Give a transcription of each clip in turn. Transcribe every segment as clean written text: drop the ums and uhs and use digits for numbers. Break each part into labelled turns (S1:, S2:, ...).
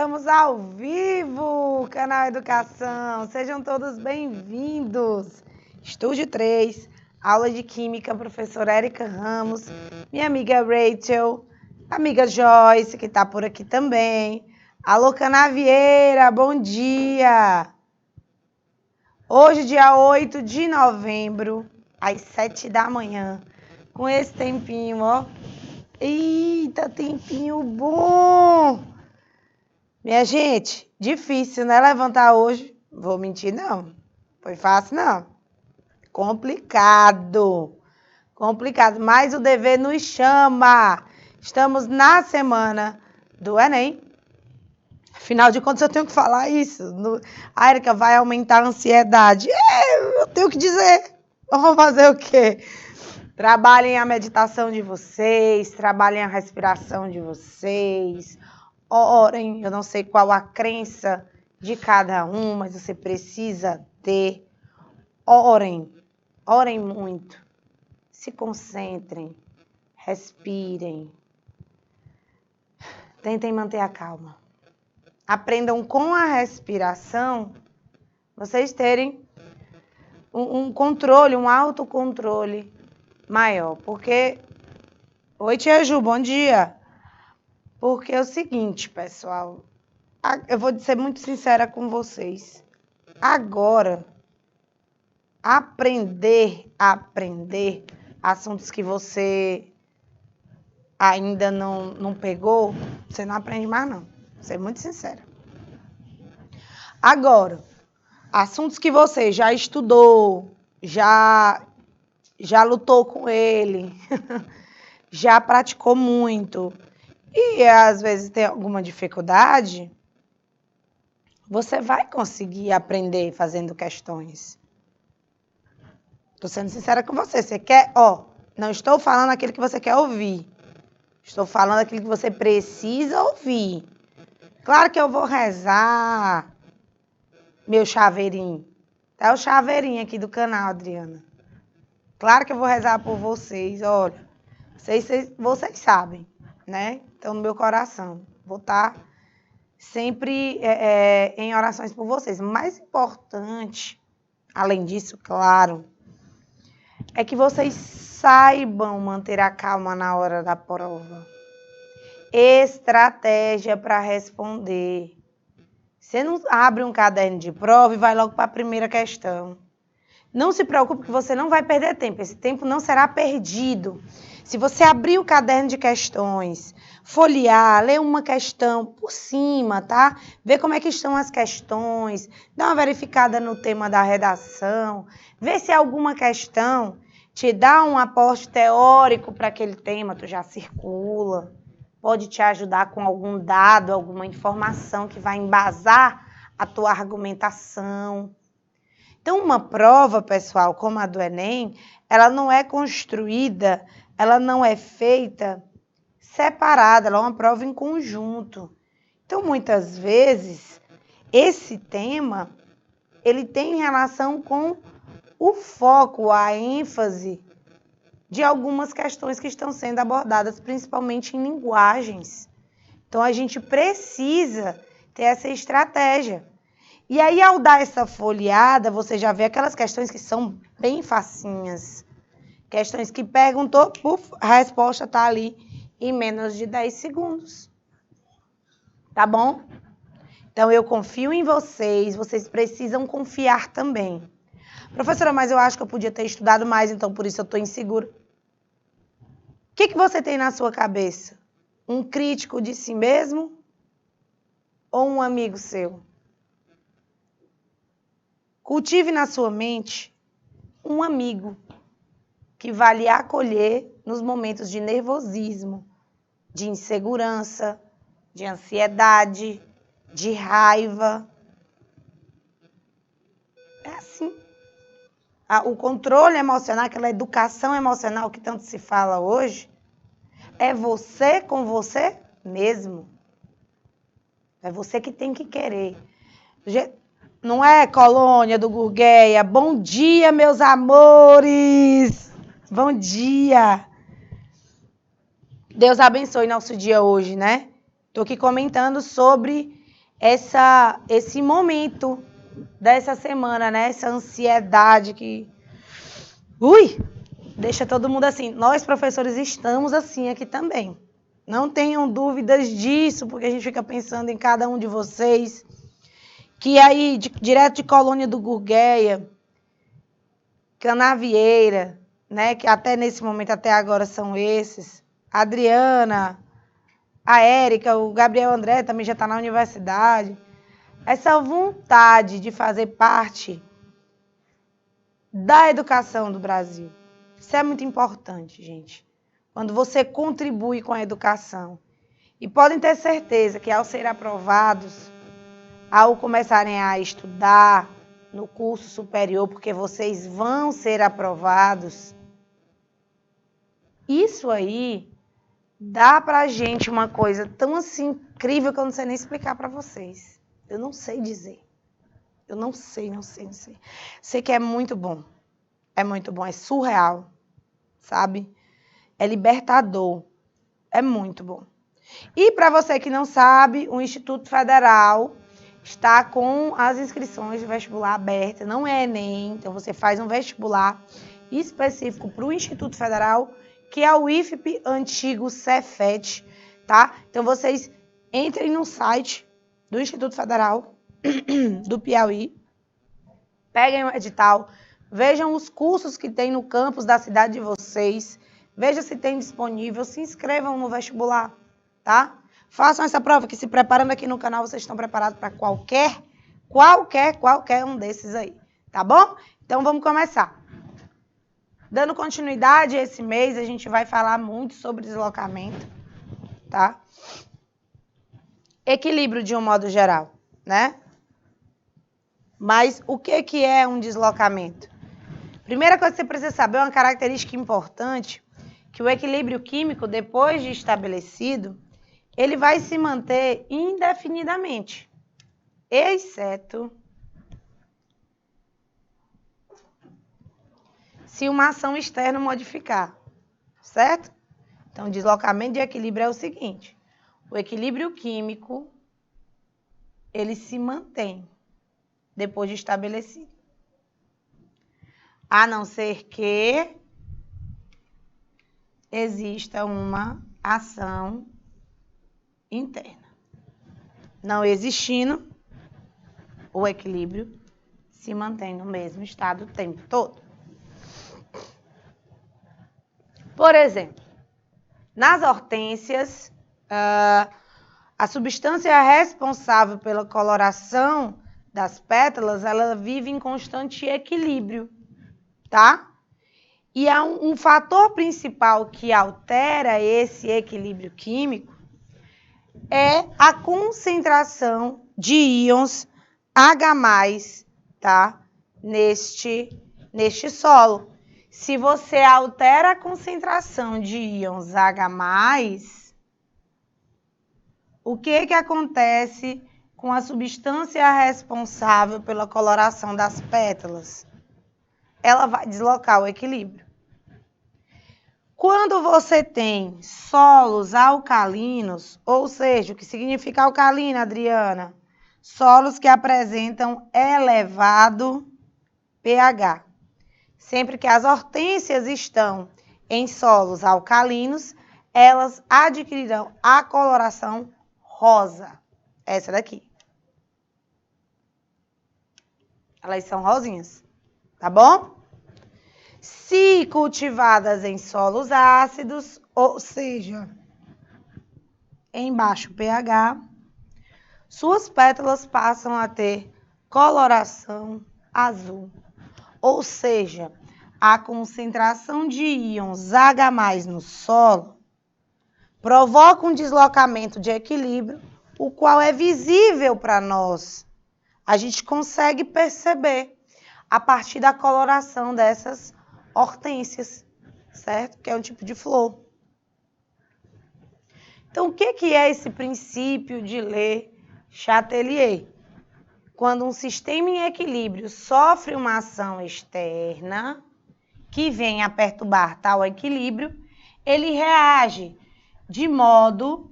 S1: Estamos ao vivo, Canal Educação. Sejam todos bem-vindos. Estúdio 3, aula de Química, professora Érica Ramos, minha amiga Rachel, amiga Joyce, que está por aqui também. Alô, Canavieira, bom dia. Hoje, dia 8 de novembro, às 7 da manhã, com esse tempinho, ó. Eita, tempinho bom! Minha gente, difícil, né? Levantar hoje. Vou mentir, não. Foi fácil, não. Complicado. Complicado. Mas o dever nos chama. Estamos na semana do Enem. Afinal de contas, eu tenho que falar isso. A Érica vai aumentar a ansiedade. Eu tenho que dizer. Vamos fazer o quê? Trabalhem a meditação de vocês, trabalhem a respiração de vocês, orem. Eu não sei qual a crença de cada um, mas você precisa ter. Orem, orem muito, se concentrem, respirem, tentem manter a calma. Aprendam com a respiração, vocês terem um controle, um autocontrole maior, porque... Oi, tia Ju, bom dia. Porque é o seguinte, pessoal, eu vou ser muito sincera com vocês. Agora, aprender assuntos que você ainda não pegou, você não aprende mais, não. Vou ser muito sincera. Agora, assuntos que você já estudou, já lutou com ele, já praticou muito e às vezes tem alguma dificuldade, você vai conseguir aprender fazendo questões. Estou sendo sincera com você. Você quer, não estou falando aquilo que você quer ouvir. Estou falando aquilo que você precisa ouvir. Claro que eu vou rezar, meu chaveirinho. Tá o chaveirinho aqui do canal, Adriana. Claro que eu vou rezar por vocês, olha, vocês sabem, né? Estão no meu coração. Vou estar sempre em orações por vocês. O mais importante, além disso, claro, é que vocês saibam manter a calma na hora da prova. Estratégia para responder. Você não abre um caderno de prova e vai logo para a primeira questão. Não se preocupe que você não vai perder tempo. Esse tempo não será perdido. Se você abrir o caderno de questões, folhear, ler uma questão por cima, tá? Ver como é que estão as questões, dar uma verificada no tema da redação, ver se alguma questão te dá um aporte teórico para aquele tema, tu já circula. Pode te ajudar com algum dado, alguma informação que vai embasar a tua argumentação. Então, uma prova, pessoal, como a do Enem, ela não é construída, ela não é feita separada, ela é uma prova em conjunto. Então, muitas vezes, esse tema, ele tem relação com o foco, a ênfase de algumas questões que estão sendo abordadas, principalmente em linguagens. Então, a gente precisa ter essa estratégia. E aí, ao dar essa folheada, você já vê aquelas questões que são bem facinhas. Questões que perguntou, a resposta está ali em menos de 10 segundos. Tá bom? Então, eu confio em vocês, vocês precisam confiar também. Professora, mas eu acho que eu podia ter estudado mais, então por isso eu estou insegura. O que você tem na sua cabeça? Um crítico de si mesmo ou um amigo seu? Cultive na sua mente um amigo que vai lhe acolher nos momentos de nervosismo, de insegurança, de ansiedade, de raiva. É assim. O controle emocional, aquela educação emocional que tanto se fala hoje, é você com você mesmo. É você que tem que querer. Não é, Colônia do Gurgueia? Bom dia, meus amores! Bom dia! Deus abençoe nosso dia hoje, né? Estou aqui comentando sobre esse momento dessa semana, né? Essa ansiedade que deixa todo mundo assim. Nós, professores, estamos assim aqui também. Não tenham dúvidas disso, porque a gente fica pensando em cada um de vocês. Que aí, direto de Colônia do Gurgueia, Canavieira, né? Que até nesse momento, até agora, são esses. A Adriana, a Érica, o Gabriel André também já está na universidade. Essa vontade de fazer parte da educação do Brasil. Isso é muito importante, gente. Quando você contribui com a educação. E podem ter certeza que ao ser aprovados, ao começarem a estudar no curso superior, porque vocês vão ser aprovados, isso aí dá pra gente uma coisa tão assim incrível que eu não sei nem explicar pra vocês. Eu não sei dizer. Eu não sei. Sei que é muito bom. É muito bom, é surreal, sabe? É libertador. É muito bom. E para você que não sabe, o Instituto Federal está com as inscrições de vestibular abertas. Não é Enem, então você faz um vestibular específico para o Instituto Federal, que é o IFP antigo Cefet, tá? Então vocês entrem no site do Instituto Federal do Piauí, peguem o edital, vejam os cursos que tem no campus da cidade de vocês, vejam se tem disponível, se inscrevam no vestibular, tá? Façam essa prova, que se preparando aqui no canal, vocês estão preparados para qualquer um desses aí, tá bom? Então vamos começar. Dando continuidade, esse mês a gente vai falar muito sobre deslocamento, tá? Equilíbrio de um modo geral, né? Mas o que é um deslocamento? Primeira coisa que você precisa saber, uma característica importante, que o equilíbrio químico, depois de estabelecido, ele vai se manter indefinidamente, exceto se uma ação externa modificar, certo? Então, o deslocamento de equilíbrio é o seguinte, o equilíbrio químico, ele se mantém depois de estabelecido. A não ser que exista uma ação interna. Não existindo, o equilíbrio se mantém no mesmo estado o tempo todo. Por exemplo, nas hortênsias, a substância responsável pela coloração das pétalas, ela vive em constante equilíbrio, tá? E há um fator principal que altera esse equilíbrio químico é a concentração de íons H+, tá? Neste solo. Se você altera a concentração de íons H+, o que acontece com a substância responsável pela coloração das pétalas? Ela vai deslocar o equilíbrio. Quando você tem solos alcalinos, ou seja, o que significa alcalino, Adriana? Solos que apresentam elevado pH. Sempre que as hortênsias estão em solos alcalinos, elas adquirirão a coloração rosa. Essa daqui. Elas são rosinhas, tá bom? Se cultivadas em solos ácidos, ou seja, em baixo pH, suas pétalas passam a ter coloração azul. Ou seja, a concentração de íons H+ no solo provoca um deslocamento de equilíbrio, o qual é visível para nós. A gente consegue perceber a partir da coloração dessas hortênsias, certo? Que é um tipo de flor. Então, o que é esse princípio de Le Chatelier? Quando um sistema em equilíbrio sofre uma ação externa que vem a perturbar tal equilíbrio, ele reage de modo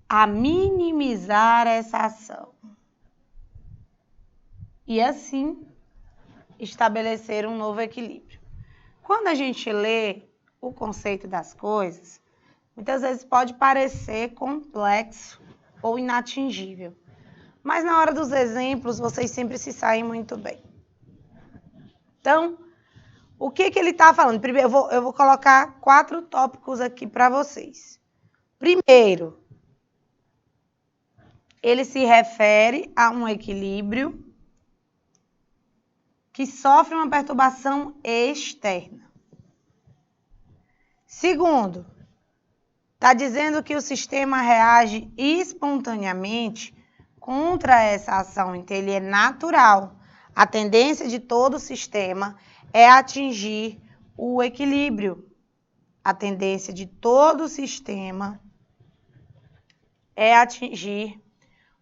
S1: a minimizar essa ação. e assim estabelecer um novo equilíbrio. Quando a gente lê o conceito das coisas, muitas vezes pode parecer complexo ou inatingível, mas na hora dos exemplos vocês sempre se saem muito bem. Então, o que ele está falando? Primeiro, eu vou colocar 4 tópicos aqui para vocês. Primeiro, ele se refere a um equilíbrio que sofre uma perturbação externa. Segundo, está dizendo que o sistema reage espontaneamente contra essa ação, então ele é natural. A tendência de todo o sistema é atingir o equilíbrio. A tendência de todo o sistema é atingir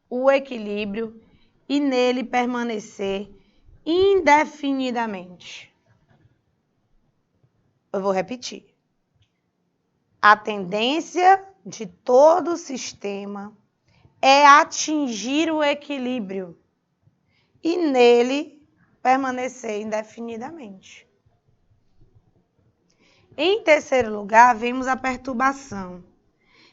S1: o equilíbrio e nele permanecer indefinidamente. Eu vou repetir. A tendência de todo o sistema é atingir o equilíbrio e nele permanecer indefinidamente. Em terceiro lugar, vemos a perturbação.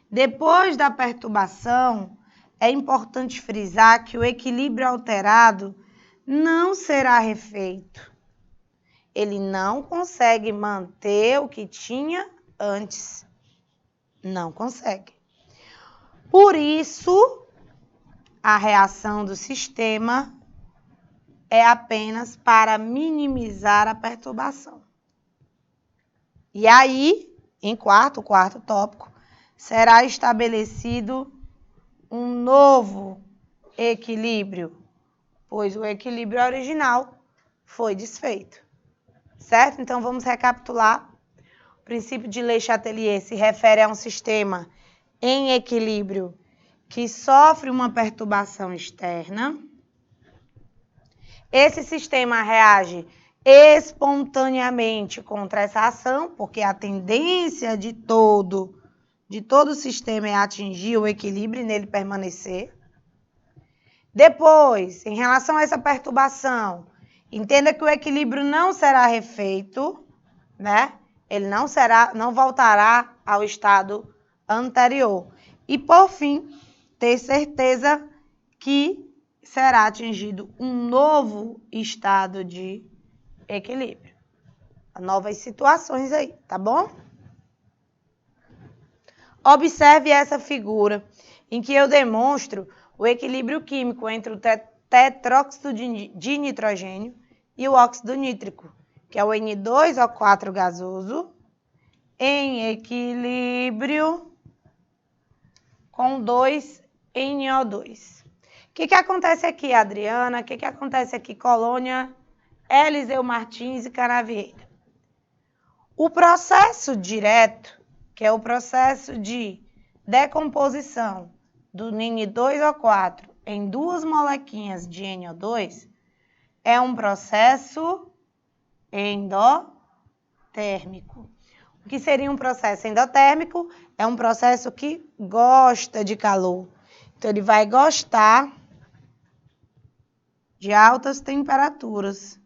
S1: Depois da perturbação, é importante frisar que o equilíbrio alterado não será refeito. Ele não consegue manter o que tinha antes. Não consegue. Por isso, a reação do sistema é apenas para minimizar a perturbação. E aí, em quarto tópico, será estabelecido um novo equilíbrio, pois o equilíbrio original foi desfeito. Certo? Então, vamos recapitular. O princípio de Le Chatelier se refere a um sistema em equilíbrio que sofre uma perturbação externa. Esse sistema reage espontaneamente contra essa ação, porque a tendência de todo o sistema é atingir o equilíbrio e nele permanecer. Depois, em relação a essa perturbação, entenda que o equilíbrio não será refeito, né? Ele não voltará ao estado anterior. E, por fim, ter certeza que será atingido um novo estado de equilíbrio. Novas situações aí, tá bom? Observe essa figura em que eu demonstro o equilíbrio químico entre o tetróxido de nitrogênio e o óxido nítrico, que é o N2O4 gasoso, em equilíbrio com 2NO2. O que acontece aqui, Adriana? O que acontece aqui, Colônia, Eliseu Martins e Canavieira? O processo direto, que é o processo de decomposição do N2O4 em 2 molequinhas de NO2, é um processo endotérmico. O que seria um processo endotérmico? É um processo que gosta de calor. Então, ele vai gostar de altas temperaturas.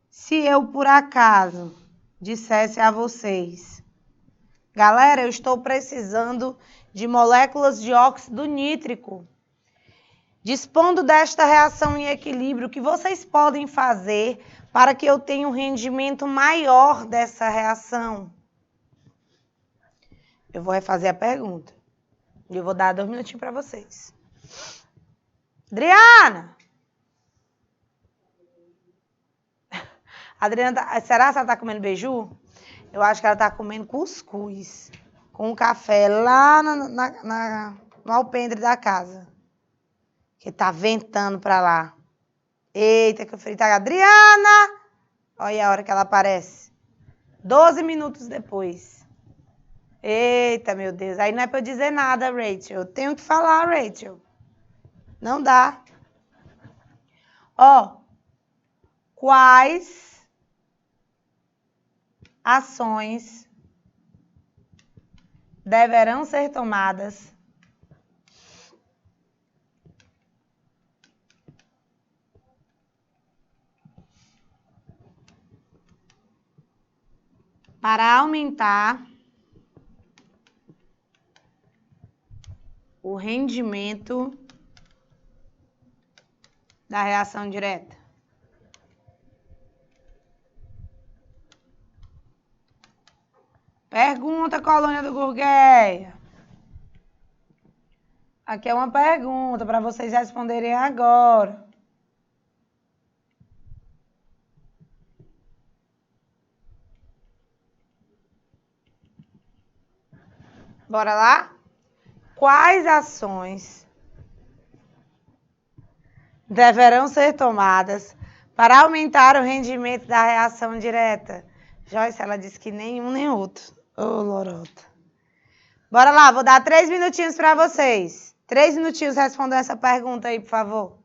S1: Se eu, por acaso, dissesse a vocês, galera, eu estou precisando de moléculas de óxido nítrico, dispondo desta reação em equilíbrio, o que vocês podem fazer para que eu tenha um rendimento maior dessa reação? Eu vou refazer a pergunta. E eu vou dar 2 minutinhos para vocês. Adriana, será que ela está comendo beiju? Eu acho que ela está comendo cuscuz com um café lá no alpendre da casa. Que tá ventando para lá. Eita, que eu falei, tá, Adriana! Olha a hora que ela aparece. 12 minutos depois. Eita, meu Deus. Aí não é para eu dizer nada, Rachel. Eu tenho que falar, Rachel. Não dá. Ó, quais ações deverão ser tomadas para aumentar o rendimento da reação direta. Pergunta, colônia do Gurgueia. Aqui é uma pergunta para vocês responderem agora. Bora lá? Quais ações deverão ser tomadas para aumentar o rendimento da reação direta? Joyce, ela disse que nenhum nem outro. Ô, lorota. Bora lá, vou dar 3 minutinhos para vocês. 3 minutinhos respondendo essa pergunta aí, por favor.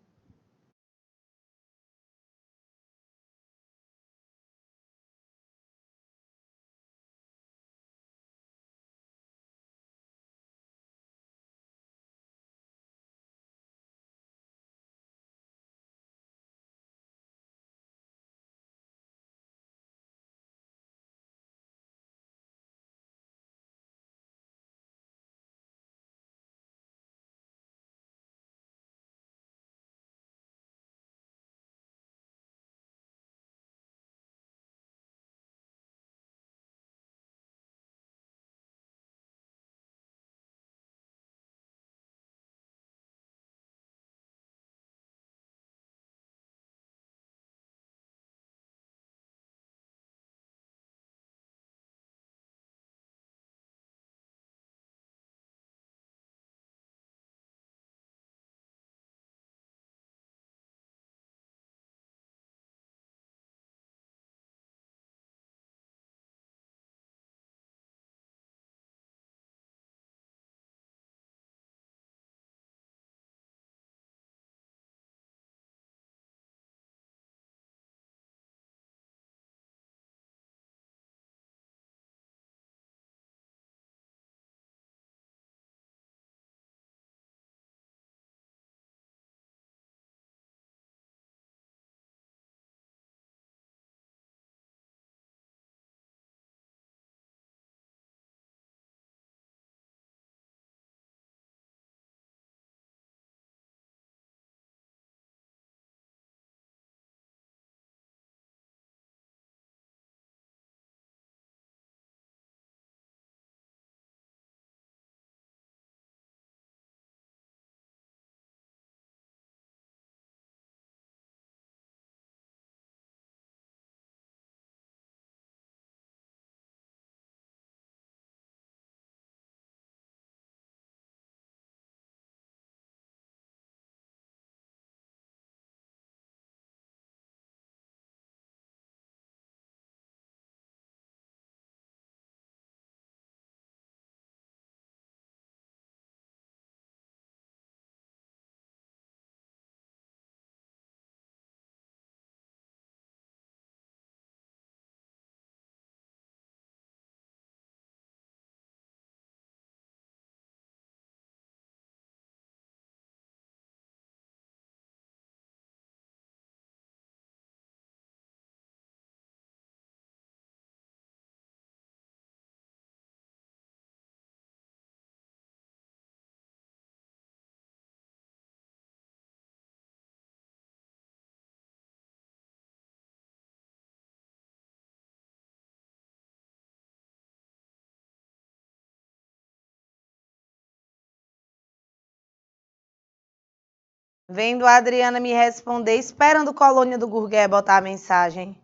S1: Vendo a Adriana me responder, esperando colônia do Gurgueia botar a mensagem.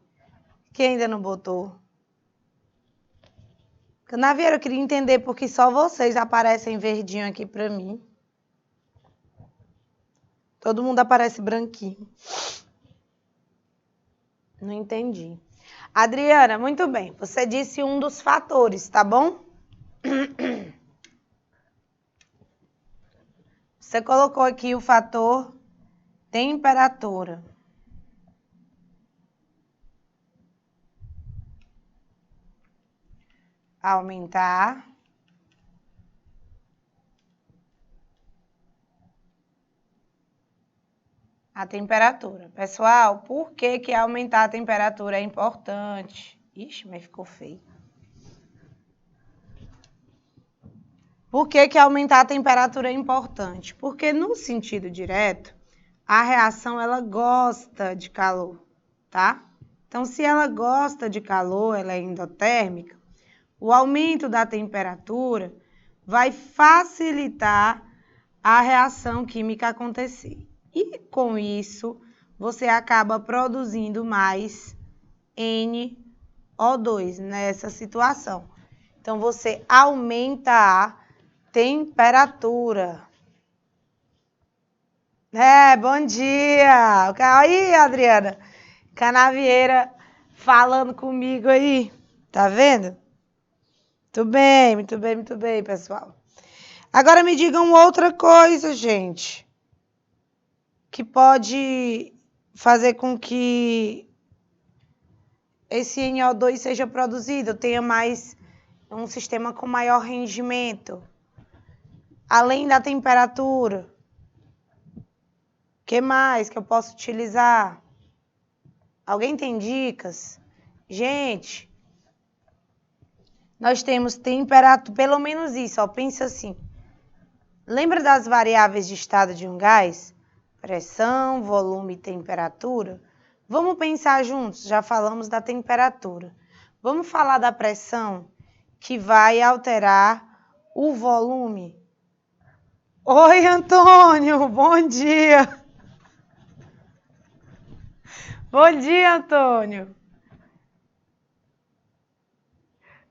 S1: Que ainda não botou. Canavieira, eu queria entender por que só vocês aparecem verdinho aqui pra mim. Todo mundo aparece branquinho. Não entendi. Adriana, muito bem. Você disse um dos fatores, tá bom? Você colocou aqui o fator temperatura. Aumentar a temperatura. Pessoal, por que aumentar a temperatura é importante? Ixi, mas ficou feio. Por que aumentar a temperatura é importante? Porque no sentido direto, a reação ela gosta de calor, tá? Então, se ela gosta de calor, ela é endotérmica, o aumento da temperatura vai facilitar a reação química acontecer. E com isso, você acaba produzindo mais NO2 nessa situação. Então, você aumenta a temperatura. Bom dia! Aí, Adriana, Canavieira falando comigo aí, tá vendo? Muito bem, pessoal. Agora me digam outra coisa, gente, que pode fazer com que esse NO2 seja produzido, tenha mais um sistema com maior rendimento, além da temperatura. O que mais que eu posso utilizar? Alguém tem dicas? Gente, nós temos temperatura, pelo menos isso, ó, pensa assim. Lembra das variáveis de estado de um gás? Pressão, volume e temperatura? Vamos pensar juntos, já falamos da temperatura. Vamos falar da pressão, que vai alterar o volume. Oi, Antônio, bom dia! Bom dia, Antônio!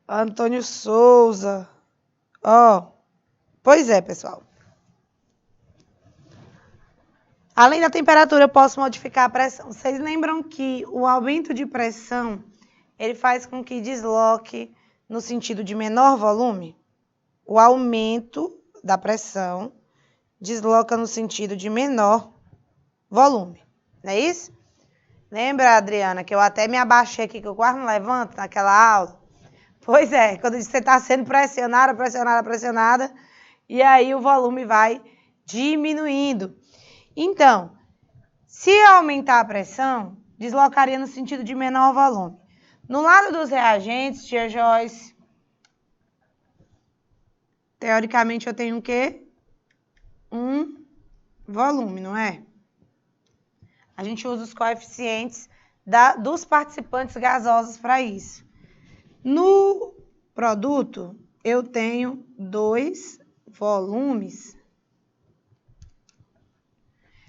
S1: Antônio Souza. Pois é, pessoal. Além da temperatura, eu posso modificar a pressão. Vocês lembram que o aumento de pressão, ele faz com que desloque no sentido de menor volume? O aumento da pressão desloca no sentido de menor volume, não é isso? Lembra, Adriana, que eu até me abaixei aqui, que eu quase não levanto naquela aula? Pois é, quando você está sendo pressionada, e aí o volume vai diminuindo. Então, se aumentar a pressão, deslocaria no sentido de menor volume. No lado dos reagentes, tia Joyce, teoricamente eu tenho o quê? Um volume, não é? A gente usa os coeficientes dos participantes gasosos para isso. No produto, eu tenho 2 volumes.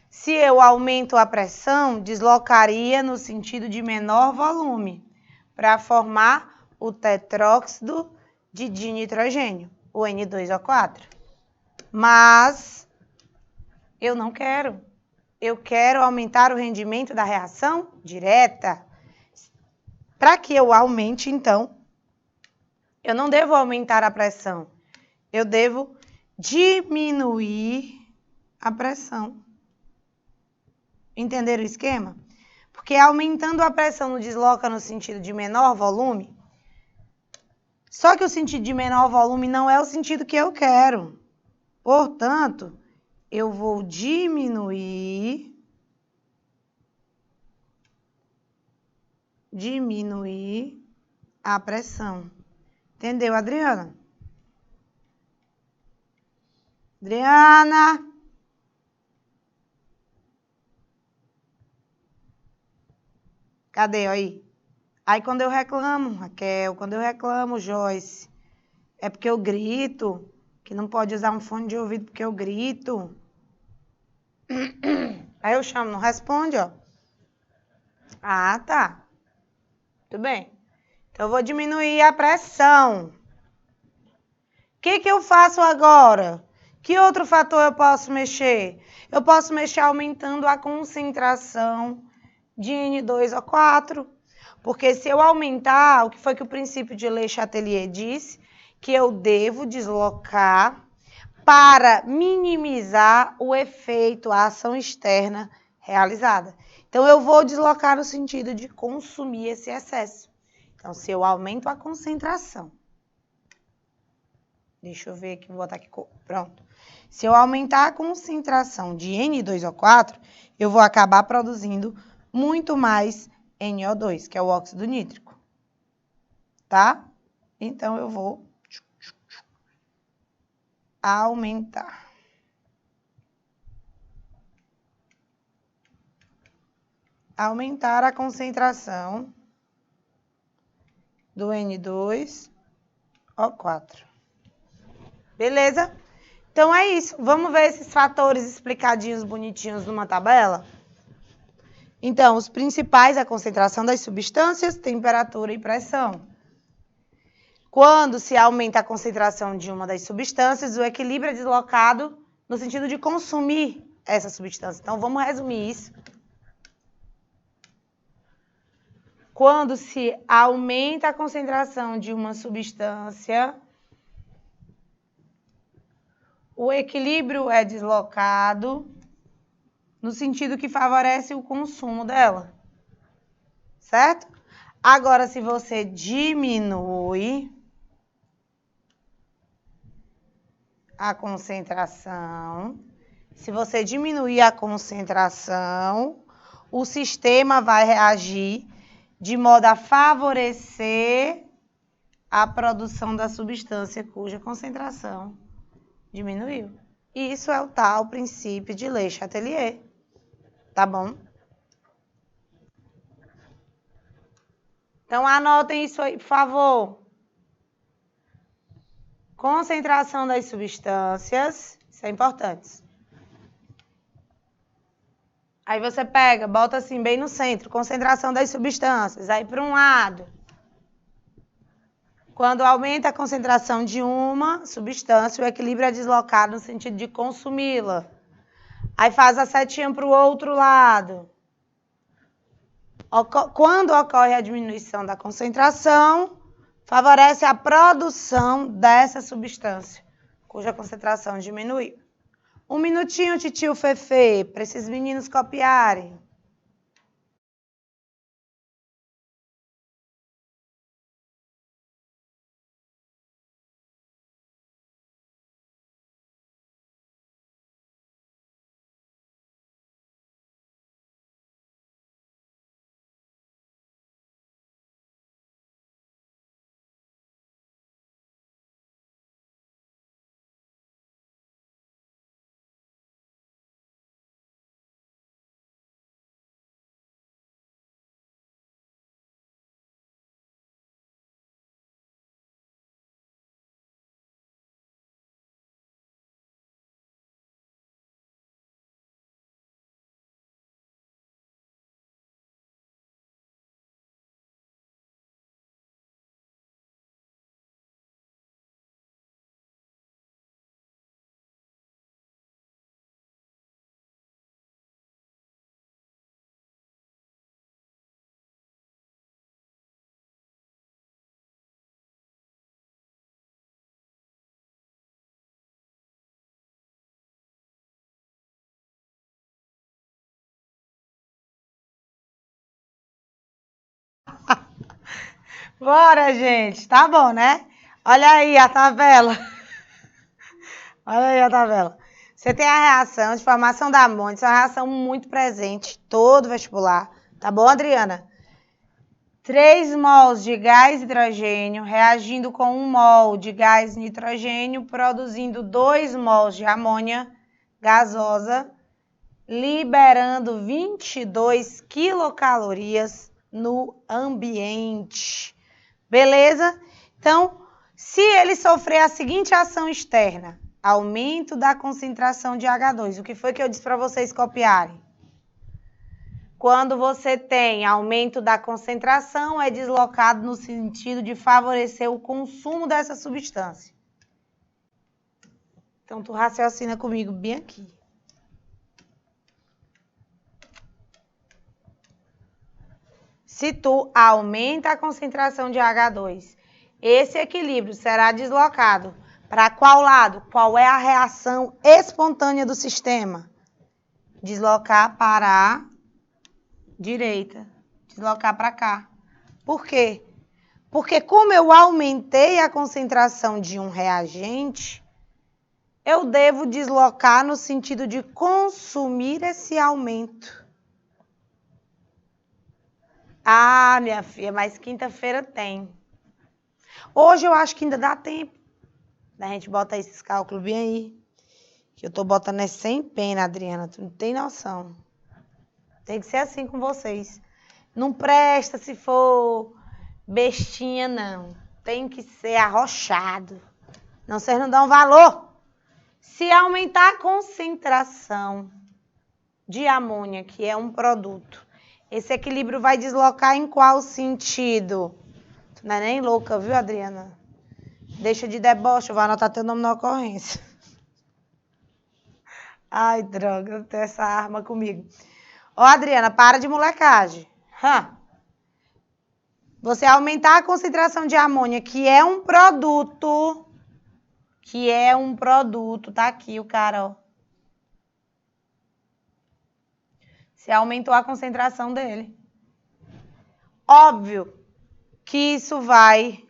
S1: Se eu aumento a pressão, deslocaria no sentido de menor volume, para formar o tetróxido de dinitrogênio, o N2O4. Mas eu não quero. Eu quero aumentar o rendimento da reação direta. Para que eu aumente, então, eu não devo aumentar a pressão. Eu devo diminuir a pressão. Entenderam o esquema? Porque aumentando a pressão não desloca no sentido de menor volume. Só que o sentido de menor volume não é o sentido que eu quero. Portanto, eu vou diminuir a pressão. Entendeu, Adriana? Adriana! Cadê aí? Aí quando eu reclamo, Raquel, quando eu reclamo, Joyce, é porque eu grito, que não pode usar um fone de ouvido porque eu grito. Aí eu chamo, não responde, ó. Ah, tá. Tudo bem. Então eu vou diminuir a pressão. O que eu faço agora? Que outro fator eu posso mexer? Eu posso mexer aumentando a concentração de N2O4. Porque se eu aumentar, o que foi que o princípio de Le Chatelier disse? Que eu devo deslocar para minimizar o efeito, a ação externa realizada. Então, eu vou deslocar no sentido de consumir esse excesso. Então, se eu aumento a concentração, deixa eu ver aqui, vou botar aqui, pronto. Se eu aumentar a concentração de N2O4, eu vou acabar produzindo muito mais NO2, que é o óxido nítrico. Tá? Então, eu vou aumentar. Aumentar a concentração do N2O4. Beleza? Então, é isso. Vamos ver esses fatores explicadinhos bonitinhos numa tabela? Então, os principais, a concentração das substâncias, temperatura e pressão. Quando se aumenta a concentração de uma das substâncias, o equilíbrio é deslocado no sentido de consumir essa substância. Então, vamos resumir isso. Quando se aumenta a concentração de uma substância, o equilíbrio é deslocado no sentido que favorece o consumo dela. Certo? Agora, se você diminui a concentração, o sistema vai reagir de modo a favorecer a produção da substância cuja concentração diminuiu. E isso é o tal princípio de Le Chatelier. Tá bom? Então, anotem isso aí, por favor. Concentração das substâncias, isso é importante. Aí você pega, bota assim bem no centro, concentração das substâncias. Aí para um lado, quando aumenta a concentração de uma substância, o equilíbrio é deslocado no sentido de consumi-la. Aí faz a setinha para o outro lado. Quando ocorre a diminuição da concentração, favorece a produção dessa substância, cuja concentração diminuiu. Um minutinho, titio Fefe, para esses meninos copiarem. Bora, gente. Tá bom, né? Olha aí a tabela. Olha aí a tabela. Você tem a reação de formação da amônia. Isso é uma reação muito presente, todo vestibular. Tá bom, Adriana? 3 mols de gás hidrogênio reagindo com 1 mol de gás nitrogênio, produzindo 2 mols de amônia gasosa, liberando 22 quilocalorias no ambiente. Beleza? Então, se ele sofrer a seguinte ação externa, aumento da concentração de H2, o que foi que eu disse para vocês copiarem? Quando você tem aumento da concentração, é deslocado no sentido de favorecer o consumo dessa substância. Então, tu raciocina comigo bem aqui. Se tu aumenta a concentração de H2, esse equilíbrio será deslocado para qual lado? Qual é a reação espontânea do sistema? Deslocar para a direita, deslocar para cá. Por quê? Porque como eu aumentei a concentração de um reagente, eu devo deslocar no sentido de consumir esse aumento. Ah, minha filha, mas quinta-feira tem. Hoje eu acho que ainda dá tempo. A gente bota esses cálculos bem aí. Que eu tô botando é sem pena, Adriana. Tu não tem noção. Tem que ser assim com vocês. Não presta se for bestinha, não. Tem que ser arrochado. Não, vocês não dão valor. Se aumentar a concentração de amônia, que é um produto, esse equilíbrio vai deslocar em qual sentido? Tu não é nem louca, viu, Adriana? Deixa de deboche, eu vou anotar teu nome na ocorrência. Ai, droga, eu tenho essa arma comigo. Ó, Adriana, para de molecagem. Você aumentar a concentração de amônia, que é um produto, tá aqui o cara, ó. Você aumentou a concentração dele. Óbvio que isso vai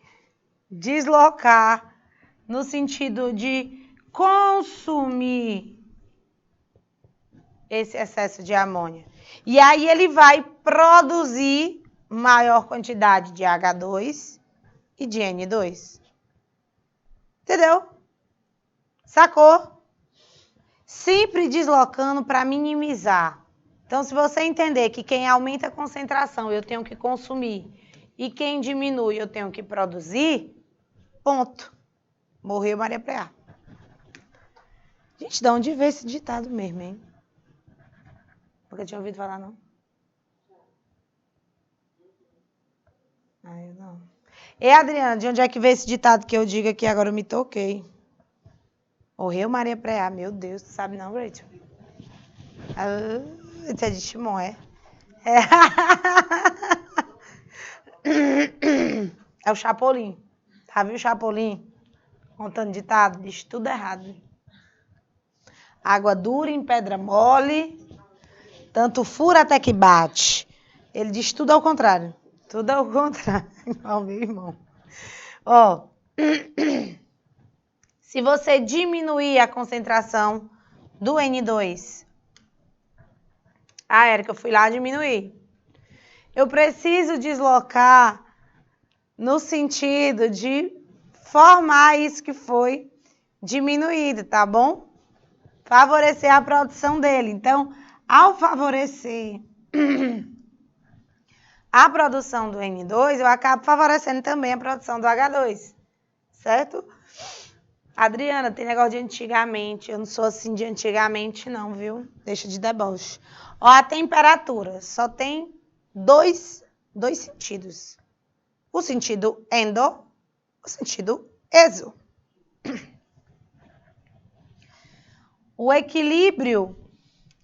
S1: deslocar no sentido de consumir esse excesso de amônia. E aí ele vai produzir maior quantidade de H2 e de N2. Entendeu? Sacou? Sempre deslocando para minimizar. Então, se você entender que quem aumenta a concentração eu tenho que consumir e quem diminui eu tenho que produzir, ponto. Morreu Maria Preá. Gente, de onde veio esse ditado mesmo, hein? Nunca tinha ouvido falar, não? Eu não. E Adriana, de onde é que veio esse ditado que eu digo aqui agora eu me toquei? Morreu Maria Preá, meu Deus, tu sabe não, Rachel? Isso é de Timon, é? É o Chapolin. Tá, viu o Chapolin? Contando ditado, diz tudo errado. Água dura em pedra mole, tanto fura até que bate. Ele diz tudo ao contrário. Tudo ao contrário, igual meu irmão. Ó, se você diminuir a concentração do N2, Érica, eu fui lá diminuir. Eu preciso deslocar no sentido de formar isso que foi diminuído, tá bom? Favorecer a produção dele. Então, ao favorecer a produção do N2, eu acabo favorecendo também a produção do H2, certo? Adriana, tem negócio de antigamente, eu não sou assim de antigamente não, viu? Deixa de deboche. Ó, a temperatura só tem dois sentidos. O sentido endo, o sentido exo. O equilíbrio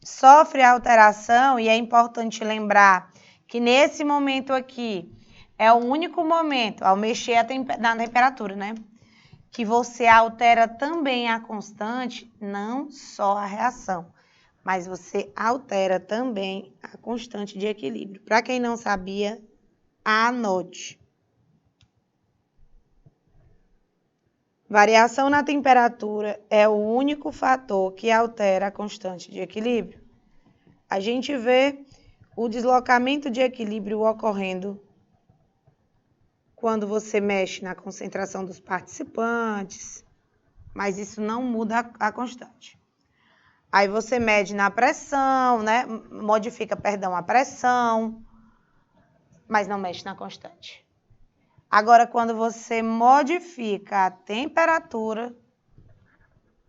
S1: sofre alteração e é importante lembrar que nesse momento aqui é o único momento, ao mexer na temperatura, né? Que você altera também a constante, não só a reação, mas você altera também a constante de equilíbrio. Para quem não sabia, anote. Variação na temperatura é o único fator que altera a constante de equilíbrio. A gente vê o deslocamento de equilíbrio ocorrendo quando você mexe na concentração dos participantes, mas isso não muda a constante. Aí você mede na pressão, né? Modifica, perdão, a pressão, mas não mexe na constante. Agora, quando você modifica a temperatura,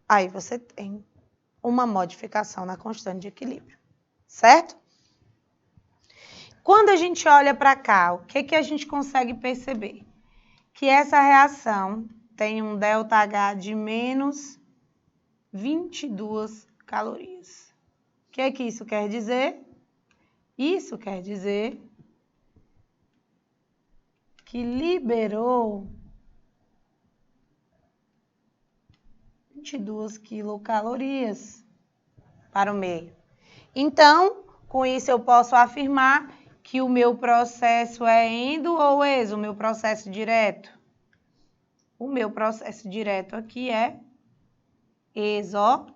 S1: aí você tem uma modificação na constante de equilíbrio, certo? Quando a gente olha para cá, o que a gente consegue perceber? Que essa reação tem um ΔH de menos 22 calorias. O que isso quer dizer? Isso quer dizer que liberou 22 quilocalorias para o meio. Então, com isso eu posso afirmar que o meu processo é endo ou exo, o meu processo direto? O meu processo direto aqui é exotérmico.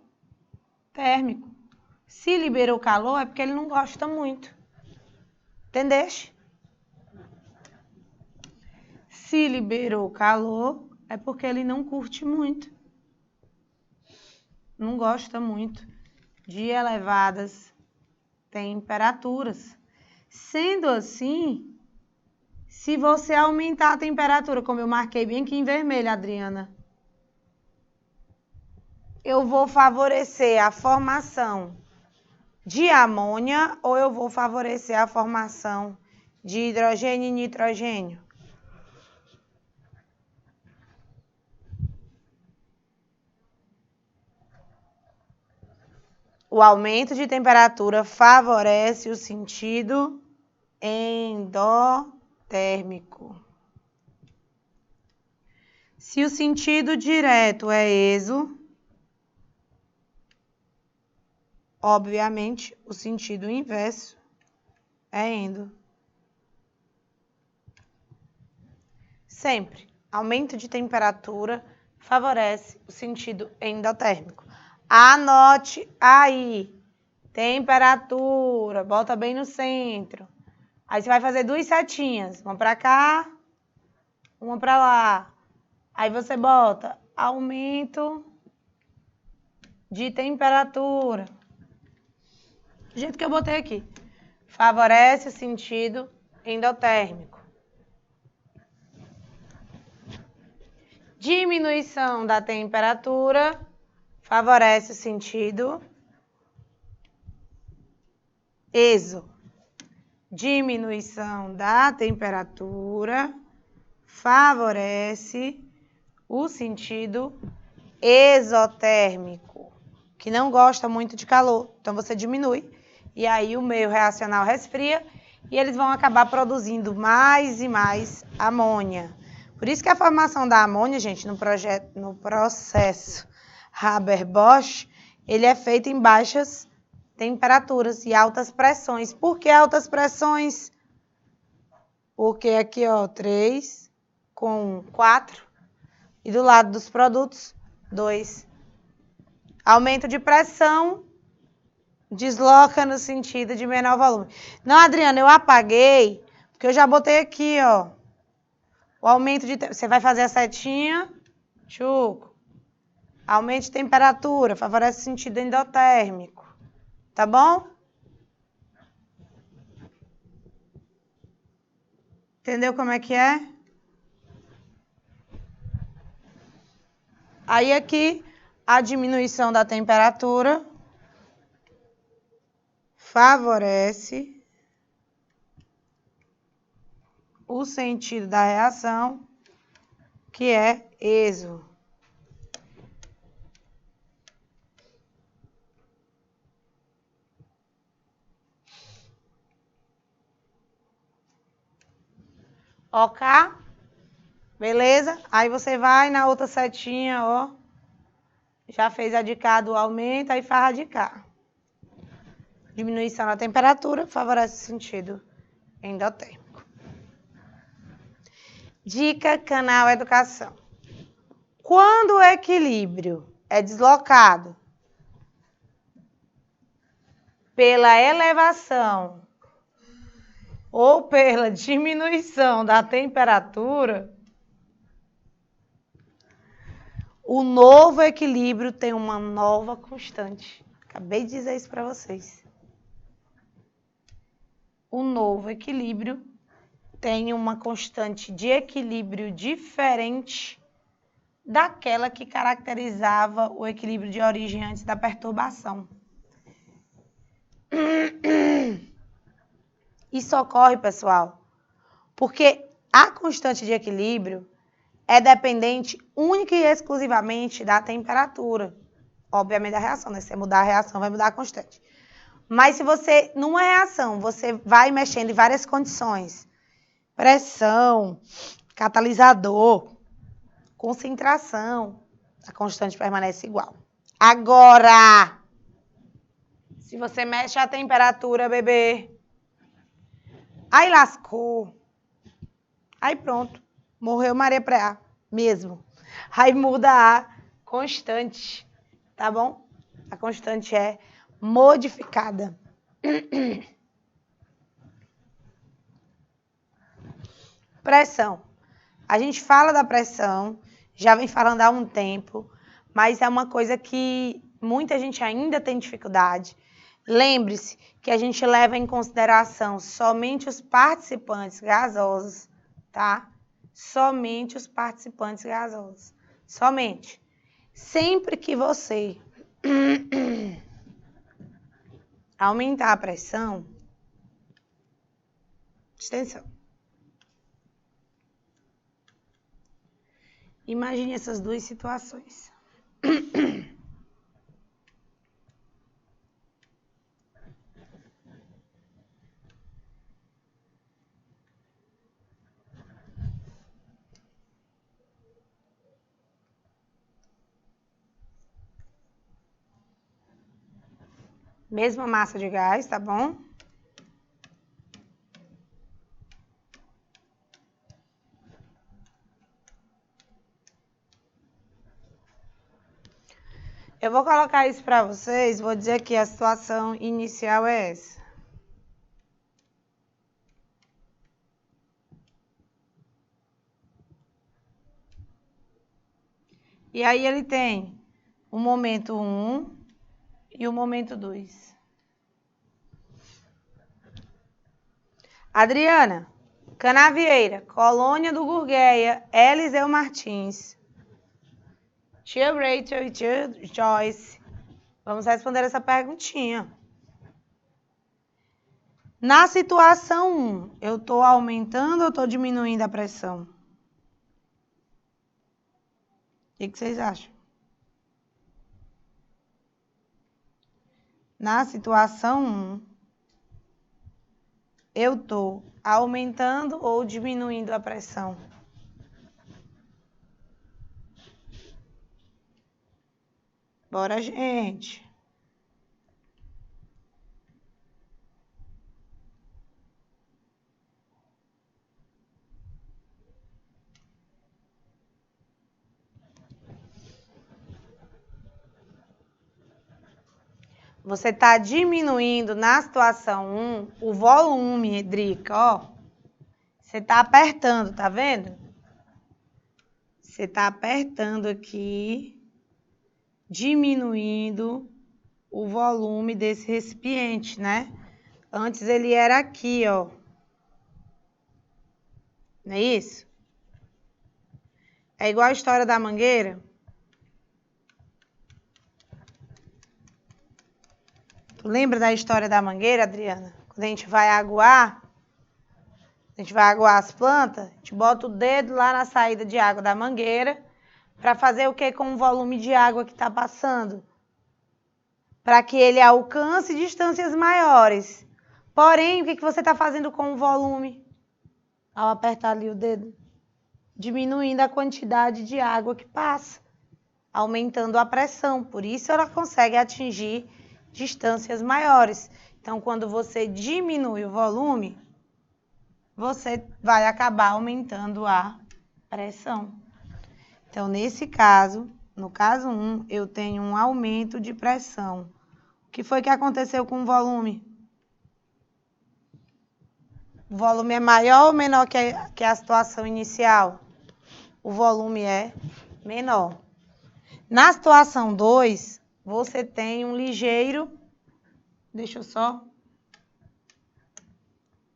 S1: Se liberou calor é porque ele não gosta muito. Entendeste? Se liberou calor É porque ele não curte muito. Não gosta muito de elevadas temperaturas. Sendo assim, se você aumentar a temperatura, como eu marquei bem aqui em vermelho, Adriana, eu vou favorecer a formação de amônia ou eu vou favorecer a formação de hidrogênio e nitrogênio? O aumento de temperatura favorece o sentido endotérmico. Se o sentido direto é exo, obviamente o sentido inverso é endo. Sempre, aumento de temperatura favorece o sentido endotérmico. Anote aí, temperatura, bota bem no centro. Aí você vai fazer duas setinhas, uma para cá, uma para lá. Aí você bota aumento de temperatura. Do jeito que eu botei aqui. Favorece o sentido endotérmico. Diminuição da temperatura favorece o sentido exo. Diminuição da temperatura favorece o sentido exotérmico, que não gosta muito de calor. Então, você diminui e aí o meio reacional resfria e eles vão acabar produzindo mais e mais amônia. Por isso que a formação da amônia, gente, no processo Haber-Bosch, ele é feito em baixas temperaturas e altas pressões. Por que altas pressões? Porque aqui, ó, 3 com 4 e do lado dos produtos, 2. Aumento de pressão desloca no sentido de menor volume. Não, Adriana, eu apaguei, porque eu já botei aqui, ó. O aumento de... Você vai fazer a setinha, chuco. Aumento de temperatura, favorece o sentido endotérmico. Tá bom? Entendeu como é que é? Aí aqui, a diminuição da temperatura favorece o sentido da reação, que é exo. OK? Beleza? Aí você vai na outra setinha, ó. Já fez a de cá do aumento, aí faz a de cá. Diminuição da temperatura favorece o sentido endotérmico. Dica Canal Educação. Quando o equilíbrio é deslocado pela elevação ou pela diminuição da temperatura, o novo equilíbrio tem uma nova constante. Acabei de dizer isso para vocês. O novo equilíbrio tem uma constante de equilíbrio diferente daquela que caracterizava o equilíbrio de origem antes da perturbação. Isso ocorre, pessoal, porque a constante de equilíbrio é dependente única e exclusivamente da temperatura. Obviamente da reação, né? Se você mudar a reação, vai mudar a constante. Mas se você, numa reação, você vai mexendo em várias condições, pressão, catalisador, concentração, a constante permanece igual. Agora, se você mexe a temperatura, bebê, aí lascou. Aí pronto, morreu Maria Preá mesmo. Aí muda a constante, tá bom? A constante é modificada. Pressão. A gente fala da pressão já vem falando há um tempo, mas é uma coisa que muita gente ainda tem dificuldade. Lembre-se que a gente leva em consideração somente os participantes gasosos, tá? Somente os participantes gasosos. Somente. Sempre que você aumentar a pressão, atenção. Imagine essas duas situações. Mesma massa de gás, tá bom? Eu vou colocar isso para vocês, vou dizer que a situação inicial é essa. E aí ele tem o momento 1 e o momento 2. Adriana, Canavieira, Colônia do Gurgueia, Eliseu Martins, Tia Rachel e Tia Joyce. Vamos responder essa perguntinha. Na situação 1, eu estou aumentando ou estou diminuindo a pressão? O que vocês acham? Na situação 1, eu estou aumentando ou diminuindo a pressão? Bora, gente. Você está diminuindo na situação 1 o volume, Drica, ó. Você está apertando, tá vendo? Você está apertando aqui, diminuindo o volume desse recipiente, né? Antes ele era aqui, ó. Não é isso? É igual a história da mangueira. Tu lembra da história da mangueira, Adriana? Quando a gente vai aguar as plantas, a gente bota o dedo lá na saída de água da mangueira para fazer o que com o volume de água que está passando? Para que ele alcance distâncias maiores. Porém, o que você está fazendo com o volume? Ao apertar ali o dedo? Diminuindo a quantidade de água que passa, aumentando a pressão. Por isso, ela consegue atingir distâncias maiores. Então, quando você diminui o volume, você vai acabar aumentando a pressão. Então, nesse caso, no caso 1, eu tenho um aumento de pressão. O que foi que aconteceu com o volume? O volume é maior ou menor que a situação inicial? O volume é menor. Na situação 2, você tem um ligeiro... Deixa eu só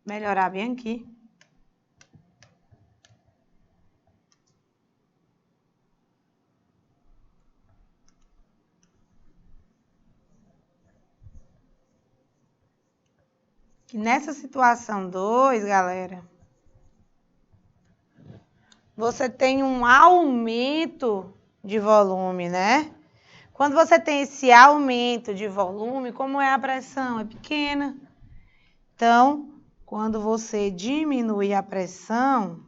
S1: melhorar bem aqui. Que nessa situação 2, galera, você tem um aumento de volume, né? Quando você tem esse aumento de volume, como é a pressão? É pequena. Então, quando você diminui a pressão,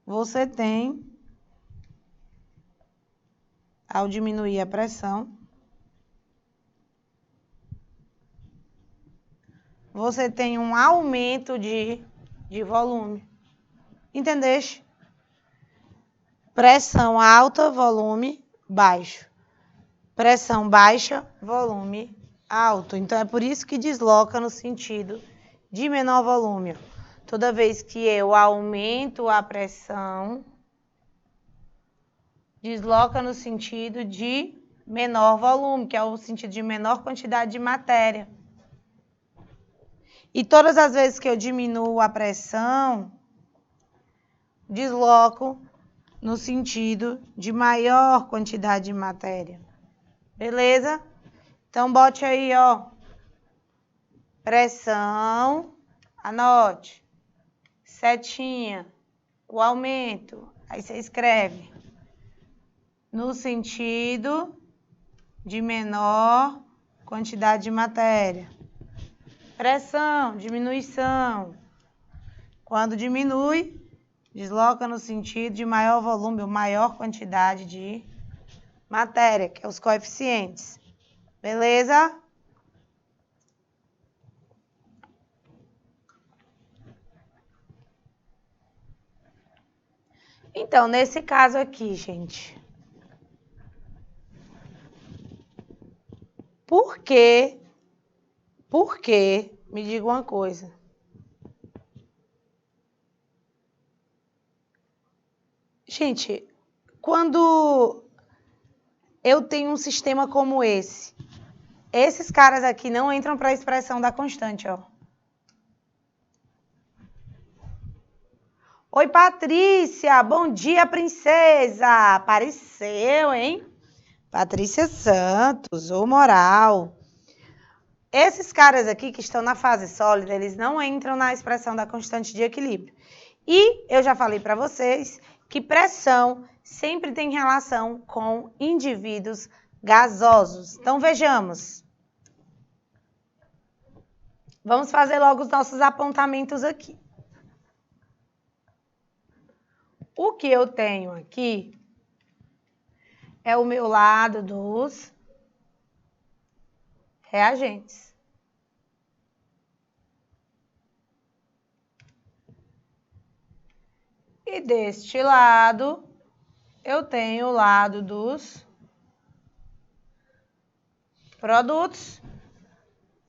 S1: você tem, ao diminuir a pressão, você tem um aumento de volume. Entendeste? Pressão alta, volume baixo. Pressão baixa, volume alto. Então, é por isso que desloca no sentido de menor volume. Toda vez que eu aumento a pressão, desloca no sentido de menor volume, que é o sentido de menor quantidade de matéria. E todas as vezes que eu diminuo a pressão, desloco no sentido de maior quantidade de matéria. Beleza? Então, bote aí, ó. Pressão, anote. Setinha, o aumento. Aí você escreve. No sentido de menor quantidade de matéria. Pressão, diminuição. Quando diminui, desloca no sentido de maior volume ou maior quantidade de matéria, que é os coeficientes. Beleza? Então, nesse caso aqui, gente. Por que, me diga uma coisa. Gente, quando eu tenho um sistema como esse, esses caras aqui não entram para a expressão da constante, ó. Oi, Patrícia! Bom dia, princesa! Apareceu, hein? Patrícia Santos, o moral. Esses caras aqui que estão na fase sólida, eles não entram na expressão da constante de equilíbrio. E eu já falei para vocês que pressão sempre tem relação com indivíduos gasosos. Então, vejamos. Vamos fazer logo os nossos apontamentos aqui. O que eu tenho aqui é o meu lado dos reagentes. E deste lado, eu tenho o lado dos produtos.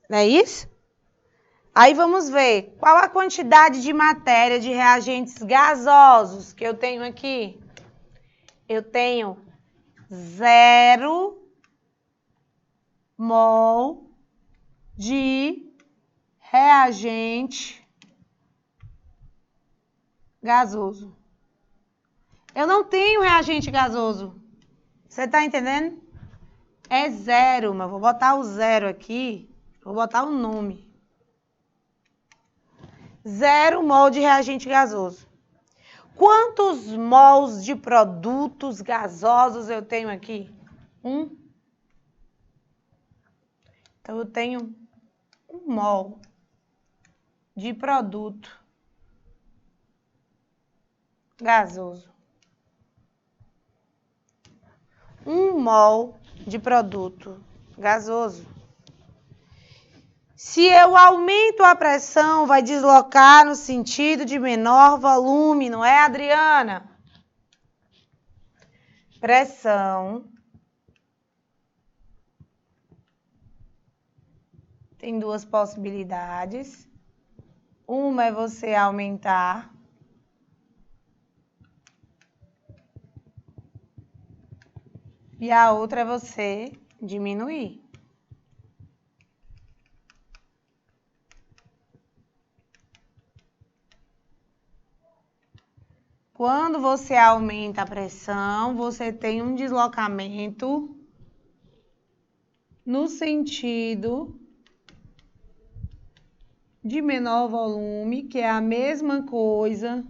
S1: Não é isso? Aí vamos ver qual a quantidade de matéria de reagentes gasosos que eu tenho aqui. Eu tenho 0 mol de reagente gasoso. Eu não tenho reagente gasoso. Você está entendendo? É 0, mas vou botar o 0 aqui. Vou botar o nome. 0 mol de reagente gasoso. Quantos mols de produtos gasosos eu tenho aqui? 1. Então, eu tenho 1 mol de produto gasoso. 1 mol de produto gasoso. Se eu aumento a pressão, vai deslocar no sentido de menor volume, não é, Adriana? Pressão tem 2 possibilidades. Uma é você aumentar. E a outra é você diminuir. Quando você aumenta a pressão, você tem um deslocamento no sentido de menor volume, que é a mesma coisa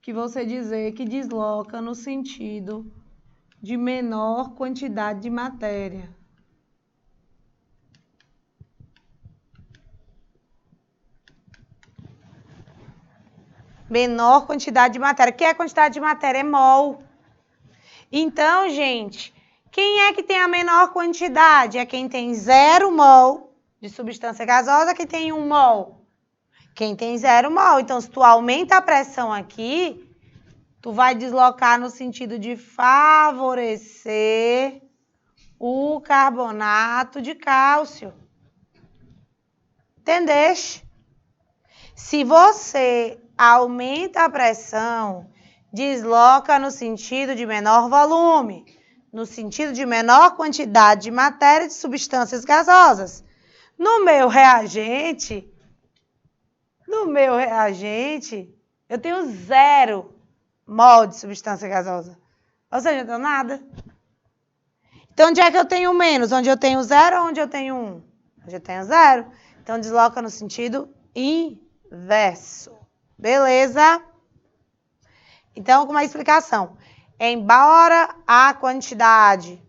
S1: que você dizer que desloca no sentido de menor quantidade de matéria. Menor quantidade de matéria. O que é a quantidade de matéria? É mol. Então, gente, quem é que tem a menor quantidade? É quem tem 0 mol de substância gasosa, que tem 1 mol. Quem tem 0 mol. Então, se tu aumenta a pressão aqui, tu vai deslocar no sentido de favorecer o carbonato de cálcio. Entendeste? Se você aumenta a pressão, desloca no sentido de menor volume, no sentido de menor quantidade de matéria de substâncias gasosas. No meu reagente, eu tenho 0 mol de substância gasosa. Ou seja, eu tenho nada. Então, onde é que eu tenho menos? Onde eu tenho 0 ou onde eu tenho 1? Onde eu tenho 0. Então, desloca no sentido inverso. Beleza? Então, com uma explicação. Embora a quantidade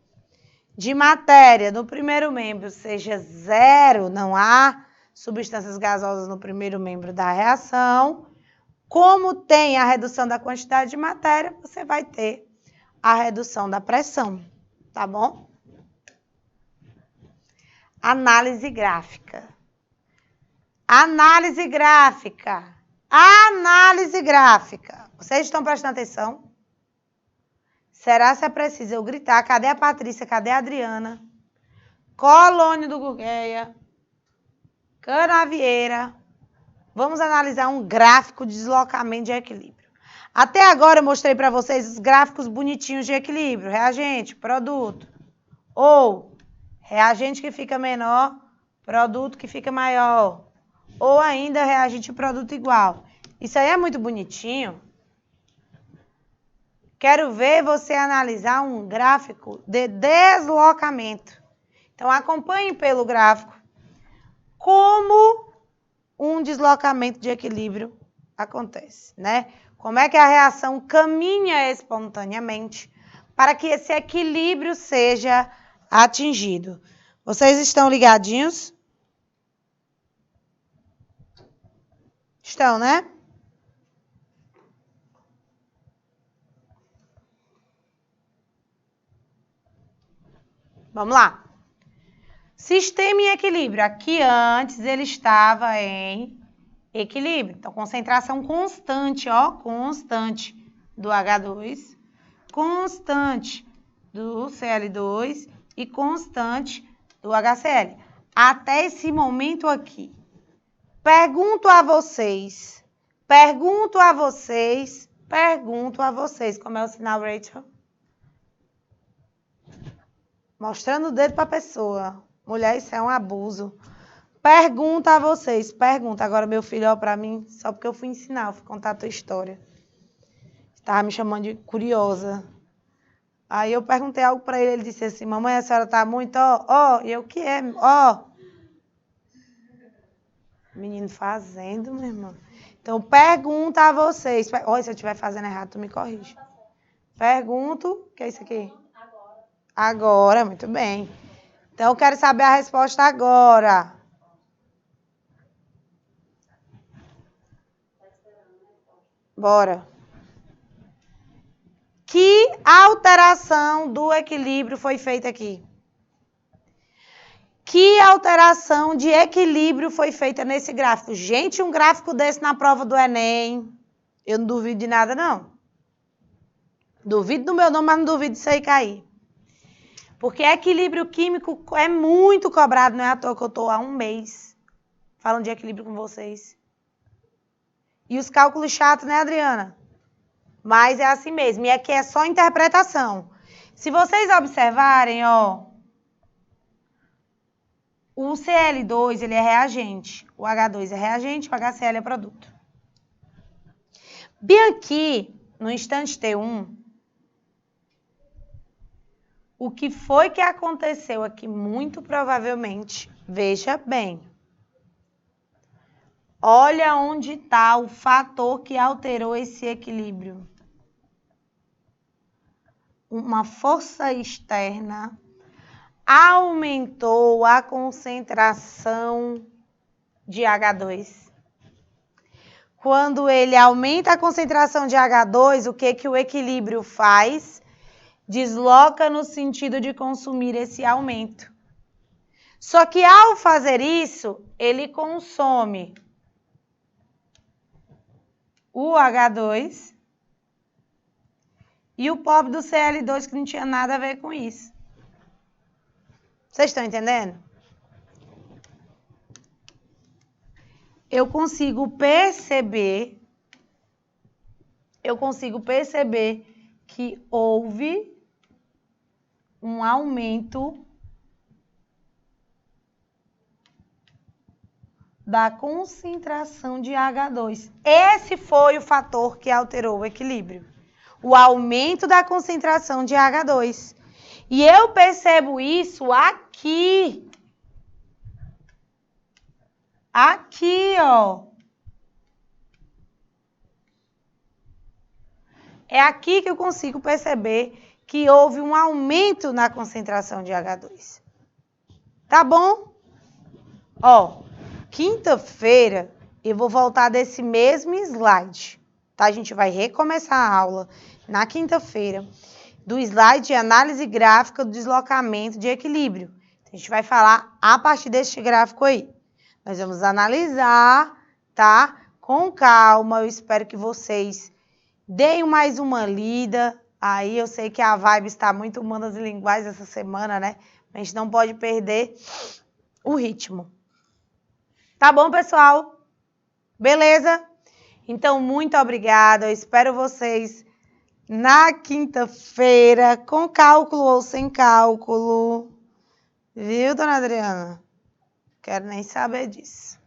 S1: de matéria no primeiro membro seja 0, não há substâncias gasosas no primeiro membro da reação, como tem a redução da quantidade de matéria, você vai ter a redução da pressão, tá bom? Análise gráfica. Análise gráfica. Análise gráfica. Vocês estão prestando atenção? Será se é preciso eu gritar? Cadê a Patrícia? Cadê a Adriana? Colônia do Gurgueia. Canavieira. Vamos analisar um gráfico de deslocamento de equilíbrio. Até agora eu mostrei para vocês os gráficos bonitinhos de equilíbrio. Reagente, produto. Ou reagente que fica menor, produto que fica maior. Ou ainda reagente e produto igual. Isso aí é muito bonitinho. Quero ver você analisar um gráfico de deslocamento. Então, acompanhe pelo gráfico como um deslocamento de equilíbrio acontece, né? Como é que a reação caminha espontaneamente para que esse equilíbrio seja atingido. Vocês estão ligadinhos? Estão, né? Vamos lá. Sistema em equilíbrio. Aqui antes ele estava em equilíbrio. Então, concentração constante, ó, constante do H2, constante do Cl2 e constante do HCl. Até esse momento aqui. Pergunto a vocês, como é o sinal, Rachel? Mostrando o dedo para a pessoa. Mulher, isso é um abuso. Pergunta a vocês, pergunta. Agora meu filho olha para mim, só porque eu fui ensinar, eu fui contar a tua história. Estava me chamando de curiosa. Aí eu perguntei algo para ele, ele disse assim, mamãe, a senhora tá muito, e eu, o que é? Menino fazendo, meu irmão. Então, pergunta a vocês. Olha, se eu estiver fazendo errado, tu me corrige. Pergunto, o que é isso aqui? Agora, muito bem. Então, eu quero saber a resposta agora. Bora. Que alteração do equilíbrio foi feita aqui? Que alteração de equilíbrio foi feita nesse gráfico? Gente, um gráfico desse na prova do Enem, eu não duvido de nada, não. Duvido do meu nome, mas não duvido disso aí cair. Porque equilíbrio químico é muito cobrado, não é à toa que eu estou há um mês falando de equilíbrio com vocês. E os cálculos chatos, né, Adriana? Mas é assim mesmo, e aqui é só interpretação. Se vocês observarem, o Cl2 ele é reagente, o H2 é reagente, o HCl é produto. Bem aqui, no instante T1, o que foi que aconteceu aqui muito provavelmente, veja bem. Olha onde está o fator que alterou esse equilíbrio. Uma força externa aumentou a concentração de H2. Quando ele aumenta a concentração de H2, o que o equilíbrio faz? Desloca no sentido de consumir esse aumento. Só que ao fazer isso, ele consome o H2 e o pobre do Cl2 que não tinha nada a ver com isso. Vocês estão entendendo? Eu consigo perceber eu consigo perceber que houve um aumento da concentração de H2. Esse foi o fator que alterou o equilíbrio. O aumento da concentração de H2. E eu percebo isso aqui. Aqui, ó. É aqui que eu consigo perceber que houve um aumento na concentração de H2. Tá bom? Ó, quinta-feira eu vou voltar desse mesmo slide, tá? A gente vai recomeçar a aula na quinta-feira do slide de análise gráfica do deslocamento de equilíbrio. A gente vai falar a partir deste gráfico aí. Nós vamos analisar, tá? Com calma, eu espero que vocês deem mais uma lida. Aí eu sei que a vibe está muito humanas e linguagens essa semana, né? A gente não pode perder o ritmo. Tá bom, pessoal? Beleza? Então, muito obrigada. Eu espero vocês na quinta-feira, com cálculo ou sem cálculo. Viu, dona Adriana? Quero nem saber disso.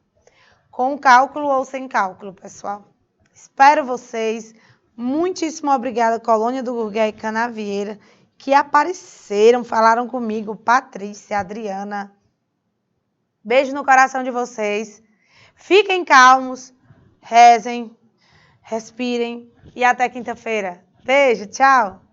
S1: Com cálculo ou sem cálculo, pessoal. Espero vocês. Muitíssimo obrigada, Colônia do Gurgué e Canavieira, que apareceram, falaram comigo, Patrícia, Adriana. Beijo no coração de vocês. Fiquem calmos, rezem, respirem e até quinta-feira. Beijo, tchau!